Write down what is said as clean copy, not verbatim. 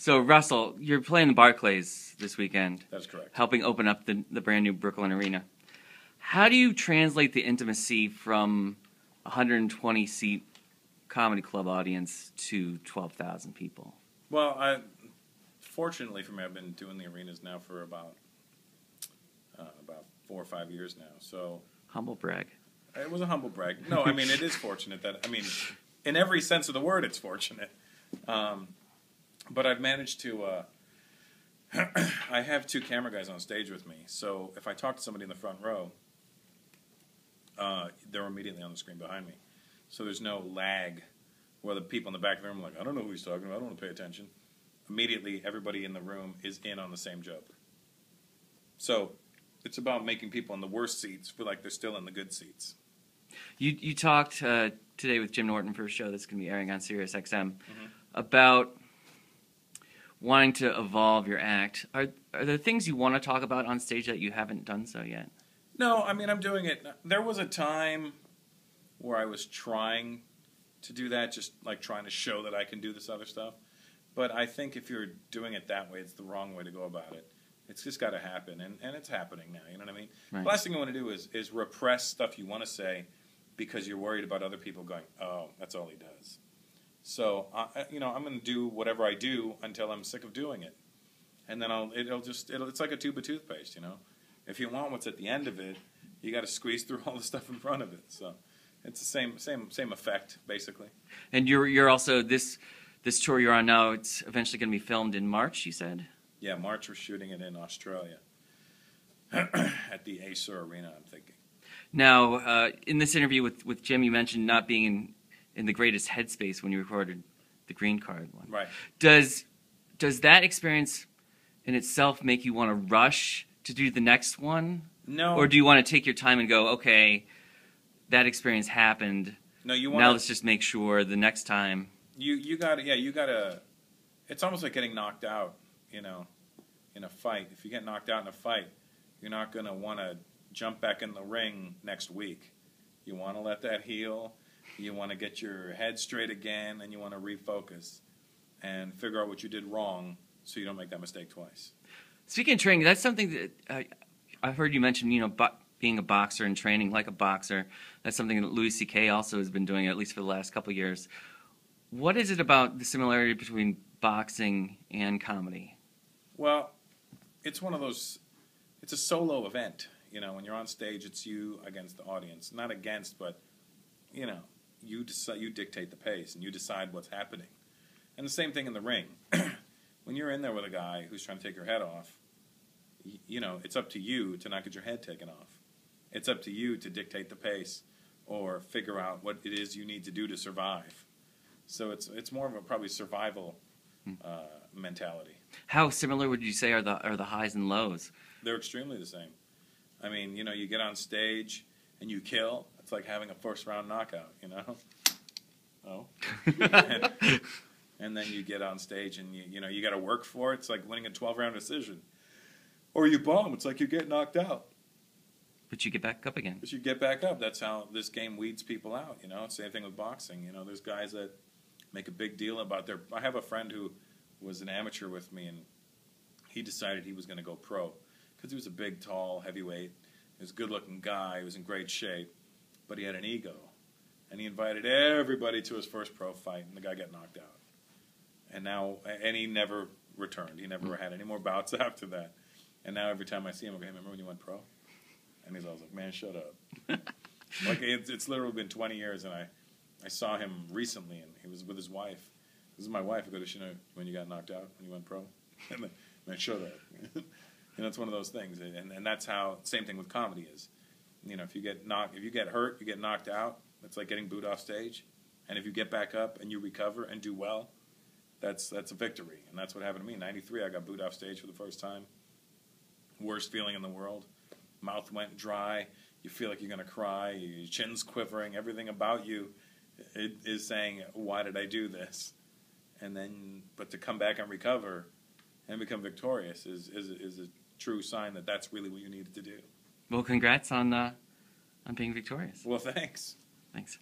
So, Russell, you're playing the Barclays this weekend. That's correct. Helping open up the brand new Brooklyn Arena. How do you translate the intimacy from a 120-seat comedy club audience to 12,000 people? Well, fortunately for me, I've been doing the arenas now for about 4 or 5 years now. So humble brag. It was a humble brag. No, I mean, it is fortunate that, I mean, in every sense of the word, it's fortunate. But I've managed to, I have 2 camera guys on stage with me. So if I talk to somebody in the front row, they're immediately on the screen behind me. So there's no lag where the people in the back of the room are like, I don't know who he's talking about, I don't want to pay attention. Immediately, everybody in the room is in on the same joke. So it's about making people in the worst seats feel like they're still in the good seats. You talked today with Jim Norton for a show that's going to be airing on SiriusXM about wanting to evolve your act. Are there things you want to talk about on stage that you haven't done so yet? No, I mean, I'm doing it. There was a time where I was trying to do that, just like trying to show that I can do this other stuff. But I think if you're doing it that way, it's the wrong way to go about it. It's just got to happen, and it's happening now, you know what I mean? Right. The last thing you want to do is repress stuff you want to say because you're worried about other people going, oh, that's all he does. So, I'm going to do whatever I do until I'm sick of doing it. And then it's like a tube of toothpaste, you know? If you want what's at the end of it, you got to squeeze through all the stuff in front of it. So it's the same effect, basically. And you're also, this tour you're on now, it's eventually going to be filmed in March, you said? Yeah, March we're shooting it in Australia at the Arena, I'm thinking. Now, in this interview with Jim, you mentioned not being in the greatest headspace when you recorded the Green Card one. Right. Does that experience in itself make you want to rush to do the next one? No. Or do you want to take your time and go, okay, that experience happened. No, now let's just make sure the next time. You gotta. It's almost like getting knocked out, you know, in a fight. If you get knocked out in a fight, you're not gonna want to jump back in the ring next week. You want to let that heal. You want to get your head straight again, and you want to refocus and figure out what you did wrong so you don't make that mistake twice. Speaking of training, that's something that I've heard you mention, you know, being a boxer and training like a boxer. That's something that Louis C.K. also has been doing, at least for the last couple of years. What is it about the similarity between boxing and comedy? Well, it's one of those, it's a solo event. You know, when you're on stage, it's you against the audience. Not against, but, you know, you dictate the pace and you decide what's happening. And the same thing in the ring. When you're in there with a guy who's trying to take your head off, you know, it's up to you to not get your head taken off. It's up to you to dictate the pace or figure out what it is you need to do to survive. So it's more of a probably survival mentality. How similar would you say are the highs and lows? They're extremely the same. I mean, you know, you get on stage and you kill. It's like having a first-round knockout, you know? Oh. And then you get on stage and, you know, you got to work for it. It's like winning a 12-round decision. Or you bomb. It's like you get knocked out. But you get back up again. But you get back up. That's how this game weeds people out, you know? Same thing with boxing. You know, there's guys that make a big deal about their... I have a friend who was an amateur with me, and he decided he was going to go pro. Because he was a big, tall, heavyweight. He was a good-looking guy. He was in great shape. But he had an ego. And he invited everybody to his first pro fight, and the guy got knocked out. And he never returned. He never had any more bouts after that. And now every time I see him, I go, hey, remember when you went pro? And he's always like, man, shut up. Like, it's literally been 20 years, and I saw him recently, and he was with his wife. This is my wife. I go, does she know when you got knocked out, when you went pro? And man, shut up. You know, it's one of those things. And that's how, same thing with comedy is. You know, if you get hurt, you get knocked out, it's like getting booed off stage. And if you get back up and you recover and do well, that's a victory. And that's what happened to me. In 93, I got booed off stage for the first time. Worst feeling in the world. Mouth went dry. You feel like you're going to cry. Your chin's quivering. Everything about you is saying, why did I do this? And then, but to come back and recover and become victorious is a true sign that that's really what you needed to do. Well, congrats on being victorious. Well, thanks. Thanks.